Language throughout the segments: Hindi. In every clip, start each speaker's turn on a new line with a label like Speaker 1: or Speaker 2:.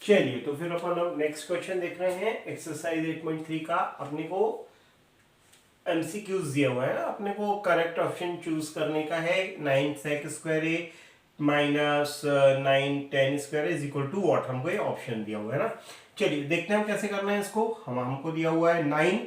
Speaker 1: चलिए तो फिर अपन अब नेक्स्ट क्वेश्चन देख रहे हैं एक्सरसाइज 8.3 का। अपने को एमसीक्यूज दिया हुआ है ना, अपने को करेक्ट ऑप्शन चूज करने का है। 9 sec square A minus 9 10 square is equal to what, हमको ये ऑप्शन दिया हुआ है ना। चलिए देखते हैं हम कैसे करना है इसको। हमको दिया हुआ है 9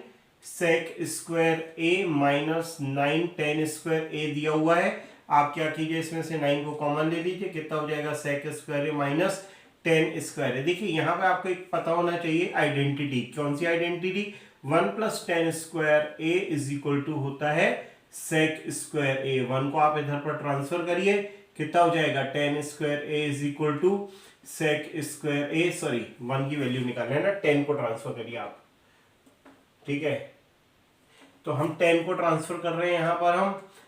Speaker 1: sec square A minus 9 10 square ए दिया हुआ है। आप क्या कीजिए, इसमें से 9 को कॉमन ले लीजिए, कितना हो जाएगा sec square A minus 10 square है। देखिए यहाँ पे आपको एक पता होना चाहिए आइडेंटिटी। कौन सी identity? 1 plus 10 square A is equal to होता है सेक स्क्वायर ए। 1 को आप इधर पर ट्रांसफर करिए, कितना हो जाएगा 10 square A is equal to sec square A. Sorry 1 की वैल्यू निकालना है ना, 10 को ट्रांसफर करिए आप, ठीक है। तो हम 10 को ट्रांसफर कर रहे हैं यहाँ पर।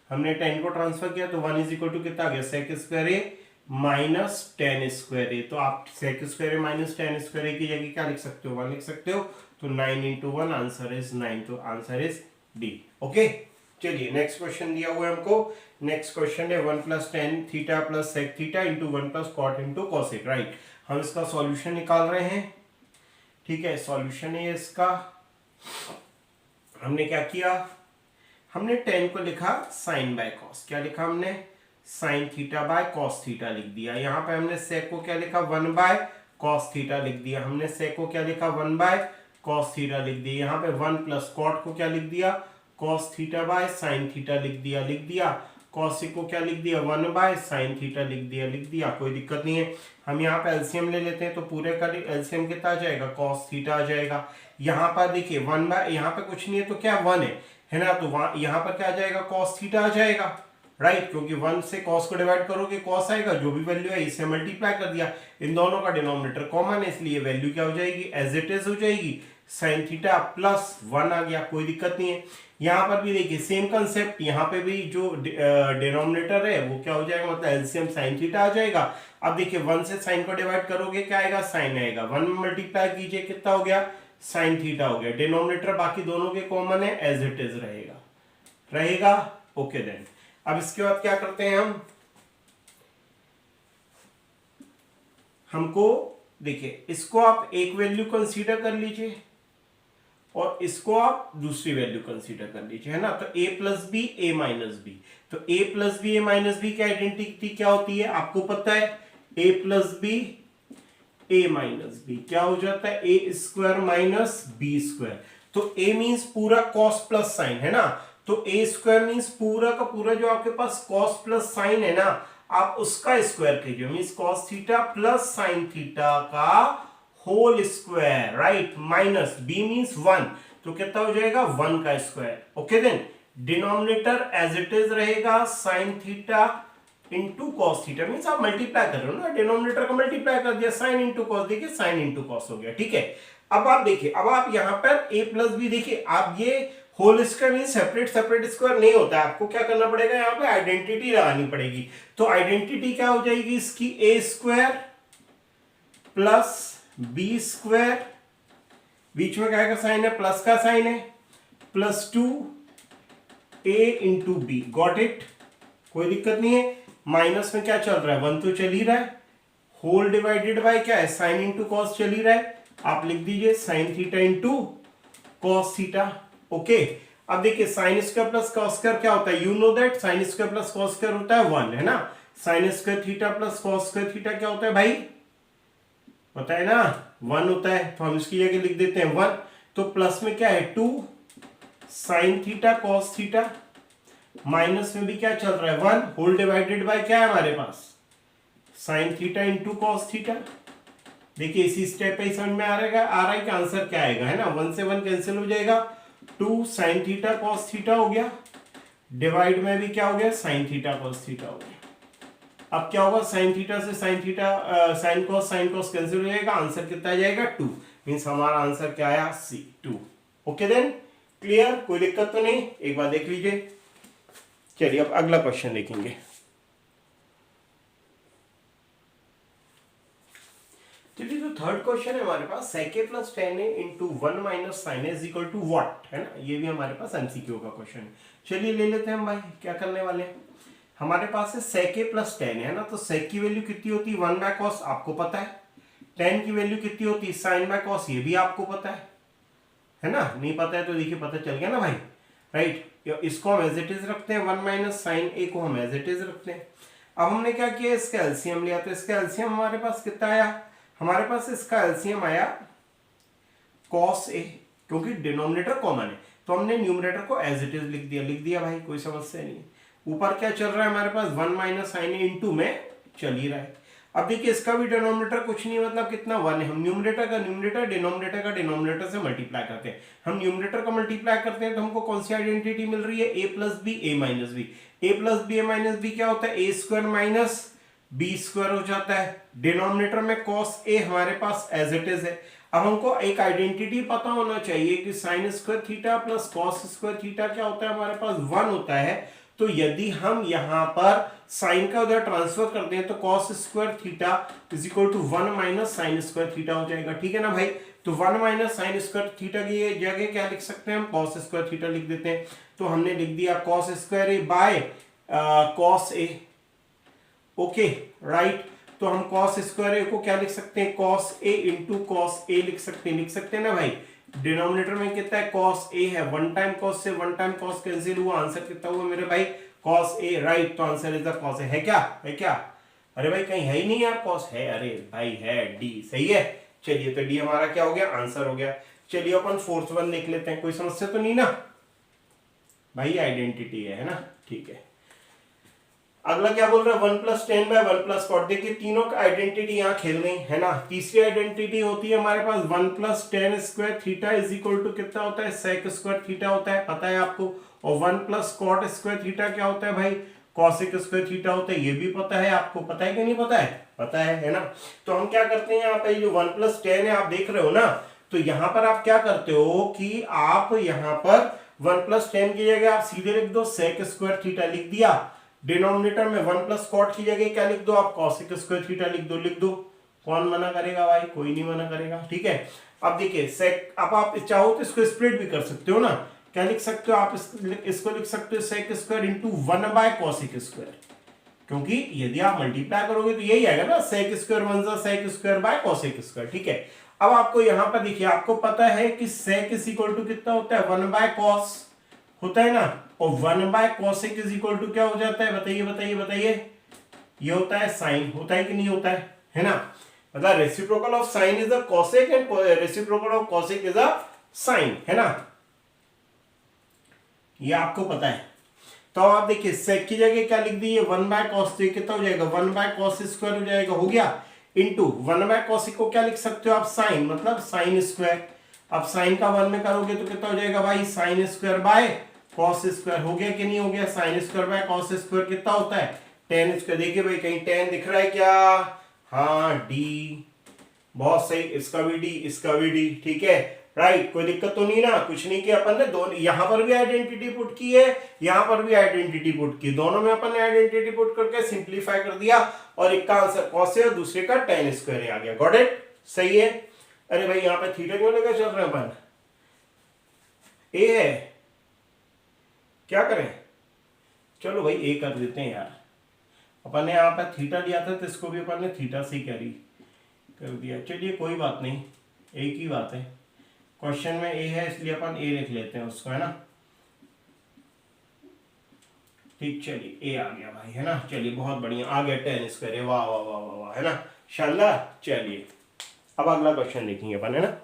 Speaker 1: हमने 10 को ट्रांसफर किया तो 1 इज इक्वल टू कितना आ गया सेक स्क्वायर ए माइनस 10 स्क्वायर ए। तो आप सेक स्क्वायर ए माइनस 10 स्क्वायर ए की जगह क्या लिख सकते हो? 1 लिख सकते हो। तो 9 इंटू 1 आंसर इज 9, तो आंसर इज डी। ओके चलिए नेक्स्ट क्वेश्चन दिया हुआ है हमको। नेक्स्ट क्वेश्चन है 1 plus tan theta plus sec theta into 1 plus cot into cosec, right. हम इसका सॉल्यूशन निकाल रहे हैं, ठीक है। सॉल्यूशन है इसका, हमने क्या किया, हमने 10 को लिखा साइन बाय कॉस। क्या लिखा हमने? Sine theta by cos theta लिख दिया। यहाँ पे हमने सेक को क्या लिखा? 1 बाय कॉस थीटा लिख दिया। हमने सेक को क्या लिखा? 1 बाय कॉस थीटा लिख दिया। यहाँ पे 1 प्लस कॉट को क्या लिख दिया? Cos theta by sine theta लिख दिया। कॉसिक को क्या लिख दिया? 1 बाय साइन थीटा लिख दिया। कोई दिक्कत नहीं है। हम यहाँ पे एलसीएम ले लेते हैं, तो पूरे का एलसीएम कितना आ जाएगा? कॉस थीटा आ जाएगा। यहाँ पर देखिए 1 बाय, यहाँ पे कुछ नहीं है तो क्या 1 है ना, तो यहाँ पर क्या आ जाएगा? कॉस थीटा आ जाएगा, राइट। क्योंकि 1 से कॉस को डिवाइड करोगे कॉस आएगा, जो भी वैल्यू है इससे मल्टीप्लाई कर दिया। इन दोनों का डिनोमिनेटर कॉमन है, इसलिए वैल्यू क्या हो जाएगी? एज इट इज हो जाएगी। साइन थीटा प्लस 1 आ गया, कोई दिक्कत नहीं है। यहाँ पर भी देखिए सेम कंसेप्ट, यहाँ पे भी जो डिनोमिनेटर है वो क्या हो जाएगा, मतलब एलसीएम साइन थीटा आ जाएगा। अब देखिए 1 से साइन को डिवाइड करोगे क्या आएगा? साइन आएगा। 1 में मल्टीप्लाई कीजिए, कितना हो गया? साइन थीटा हो गया। डिनोमिनेटर बाकी दोनों के कॉमन है, एज इट इज रहेगा। ओके देन अब इसके बाद क्या करते हैं हमको देखिए, इसको आप एक वैल्यू कंसीडर कर लीजिए और इसको आप दूसरी वैल्यू कंसीडर कर लीजिए, है ना। तो a plus B A minus B, तो a plus B A minus B की आइडेंटिटी क्या होती है आपको पता है? a plus B A minus B क्या हो जाता है? A square minus B square. तो a मीन्स पूरा कॉस प्लस साइन, है ना। तो ए स्क्वायर मीन्स पूरा का पूरा जो आपके पास कॉस प्लस साइन है ना, आप उसका स्क्वायर कीजिए, means cos theta plus sine theta का whole square, right. Minus B means 1, तो कितना हो जाएगा? 1 का square. Okay then denominator as it is रहेगा sine theta into cos theta, means आप मल्टीप्लाई कर रहे हो ना, डिनोमिनेटर को मल्टीप्लाई कर दिया, साइन इंटू कॉस, देखिए साइन इंटू कॉस हो गया, ठीक है। अब आप देखिए, अब आप यहाँ पर a प्लस बी देखिए, आप ये whole square mean separate square नहीं होता है। आपको क्या करना पड़ेगा? यहाँ पे आइडेंटिटी लगानी पड़ेगी। तो आइडेंटिटी क्या हो जाएगी इसकी? A square plus B square, बीच में क्या का साइन है? प्लस का साइन है, plus 2 A into B. Got it, कोई दिक्कत नहीं है। माइनस में क्या चल रहा है? 1 तो चल ही रहा है। होल डिवाइडेड बाय क्या है? साइन इंटू कॉस चल ही रहा है। आप लिख दीजिए sign theta into cos theta. Okay अब देखिए sine square plus cos square क्या होता है? You know that sine square plus cos square होता है 1, है ना। Sign square theta plus cos square theta क्या होता है भाई? पता है ना, 1 होता है। तो हम इसकी जगह लिख देते हैं 1। तो प्लस में क्या है? 2 sine theta cos theta. Minus में भी क्या चल रहा है? 1। होल डिवाइडेड बाय क्या है हमारे पास? Sine theta into cos theta. देखिए इसी स्टेप पे समझ में आ रहा है कि आंसर क्या आएगा, है ना। 1 से 1 कैंसिल हो जाएगा, 2 साइन थीटा कॉस थीटा हो गया। डिवाइड में भी क्या हो गया? साइन थीटा कॉस थीटा हो गया। अब क्या होगा? साइन थीटा से sine theta sine cos cancel हो जाएगा। आंसर कितना आ जाएगा? 2। मीन्स हमारा आंसर क्या आया? सी 2। ओके देन क्लियर, कोई दिक्कत तो नहीं, एक बार देख लीजिए। चलिए अब अगला क्वेश्चन देखेंगे। चलिए तो थर्ड क्वेश्चन है हमारे पास, sec a plus 10a into 1 minus sine is equal to what, है ना। ये भी हमारे पास एमसीक्यू का क्वेश्चन है। चलिए ले लेते हैं हम भाई, क्या करने वाले हैं। हमारे पास है sec a प्लस 10 है ना, तो sec की वैल्यू कितनी होती है? 1 बाय कॉस, आपको पता है, tan की वैल्यू कितनी होती है साइन बाय कॉस, ये भी आपको पता है ना, नहीं पता है तो देखिए पता चल गया ना भाई, राइट। इसको हम एज इट इज रखते हैं, 1 माइनस साइन ए को हम एज इट इज रखते हैं। अब हमने क्या किया, इसका एलसीएम लिया, तो इसका एलसीएम हमारे पास कितना आया, हमारे पास इसका एलसीएम आया cos ए, क्योंकि डिनोमिनेटर कॉमन है तो हमने न्यूमरेटर को एज इट इज लिख दिया भाई, कोई समस्या नहीं है। ऊपर क्या चल रहा है हमारे पास, 1 माइनस साइन ए इंटू में चल ही रहा है। अब देखिए इसका भी डिनोमिनेटर कुछ नहीं, मतलब कितना 1 है, हम न्यूमरेटर का न्यूमरेटर, डिनोमिनेटर का डिनोमिनेटर से मल्टीप्लाई करते हैं। हम न्यूमरेटर का मल्टीप्लाई करते हैं तो हमको कौन सी आइडेंटिटी मिल रही है, ए plus B A minus B. A plus B A minus B क्या होता है, A square minus B square हो जाता है। डिनोमिनेटर में कॉस ए हमारे पास एज इट इज है। अब हमको एक आइडेंटिटी पता होना चाहिए कि sign square theta plus cos square theta क्या होता है, हमारे पास 1 होता है। तो यदि हम यहां पर साइन का उधर ट्रांसफर करते हैं तो cos square theta is equal to 1 minus sine square theta हो जाएगा, ठीक है ना भाई। तो 1 माइनस साइन स्क्वायर थीटा की जगह क्या लिख सकते हैं हम, कॉस स्क्वायर थीटा लिख देते हैं। तो हमने लिख दिया cos square A by cos A, okay right. तो हम कॉस स्क्वायर ए को क्या लिख सकते हैं, cos A into cos A लिख सकते हैं ना भाई। डिनोमिनेटर में कितना है, कॉस ए है, 1 टाइम कॉस से 1 टाइम कॉस कैंसिल हुआ, आंसर कितना हुआ मेरे भाई, कॉस ए, राइट। तो answer is the cos A, है क्या, है क्या, अरे भाई कहीं है ही नहीं यार कॉस, है, अरे भाई है, डी सही है। चलिए तो डी हमारा क्या हो गया, आंसर हो गया। चलिए अपन फोर्थ वन देख लेते हैं, कोई समस्या तो नहीं ना भाई, आइडेंटिटी है ना, ठीक है। अगला क्या बोल रहा है, 1 plus tan by 1 plus cot. देखिए तीनों का आइडेंटिटी यहाँ खेल गई है ना। तीसरी आइडेंटिटी होती है हमारे पास 1 plus tan square theta is equal to कितना होता है, सेक स्क्वायर थीटा होता है, पता है आपको। और 1 प्लस कॉट स्क्वायर थीटा क्या होता है भाई, कॉसेक स्क्वायर थीटा होता है, ये भी पता है आपको, पता है कि नहीं पता है, पता है ना। तो हम क्या करते हैं यहाँ पे, जो 1 प्लस टेन है आप देख रहे हो ना, तो यहाँ पर आप क्या करते हो कि आप यहाँ पर 1 प्लस टेन की जगह आप सीधे लिख दो सेक स्क्वायर थीटा लिख दिया। डिनोमिनेटर में 1 प्लस कॉट की जगह क्या लिख दो आप, कॉसेक स्क्वायर थीटा लिख दो। कौन मना करेगा भाई, कोई नहीं मना करेगा, ठीक है। अब देखिए सेक, अब आप चाहो तो इसको स्प्लिट भी कर सकते हो ना, क्या लिख सकते हो आप, इसको लिख सकते हो sec square into 1 by cosec square, क्योंकि यदि आप मल्टीप्लाई करोगे तो यही आएगा ना, सेक स्क्वायर 1 जा sec square by cosec square, ठीक है। अब आपको यहां पर देखिए, आपको पता है कि सेक इज इक्वल टू कितना होता है, 1 बाय कॉस होता है ना, और 1 by cosec is equal to क्या हो जाता है, बताइए, ये होता है साइन, होता है कि नहीं होता है ना। मतलब reciprocal of sine is a cosec and reciprocal of cosec is a sine, है ना, ये आपको पता है। तो आप देखिए सेक की जगह क्या लिख दी है, 1 बाय कॉस, तो कितना हो जाएगा, 1 बाय कॉस स्क्वायर हो जाएगा, हो गया, इंटू 1 बाय कॉसेक को क्या लिख सकते हो आप, साइन, मतलब साइन स्क्वायर। अब साइन का 1 में करोगे तो कितना हो जाएगा भाई, sine square by cos square, हो गया कि नहीं हो गया। Sine square by cos square कितना होता है, टेन स्क्वायर। देखिए भाई कहीं टेन दिख रहा है क्या, हाँ डी, बहुत सही, इसका भी डी, इसका भी डी, ठीक है, राइट। कोई दिक्कत तो नहीं ना, कुछ नहीं किया अपन ने, दोनों यहां पर भी आइडेंटिटी पुट की है, यहां पर भी आइडेंटिटी पुट की, दोनों में अपन ने आइडेंटिटी पुट करके सिंप्लीफाई कर दिया, और एक का आंसर कॉस है और दूसरे का टेन स्क्वायर आ गया, गॉट इट, सही है। अरे भाई यहाँ पे थीटा क्यों लेकर चल रहे हैं अपन, ए है, क्या करें, चलो भाई ए कर देते हैं यार। अपन ने यहाँ पर थीटा लिया था तो इसको भी अपन ने थीटा से कैरी कर दिया, चलिए कोई बात नहीं, एक ही बात है। क्वेश्चन में ए है इसलिए अपन ए लिख लेते हैं उसको, है ना, ठीक, चलिए ए आ गया भाई, है ना, चलिए बहुत बढ़िया, आ गया टेन स्क्वायर, वाह वाह वाह वाह वाह, है ना, शानदार। चलिए अब अगला क्वेश्चन देखेंगे अपन, है ना।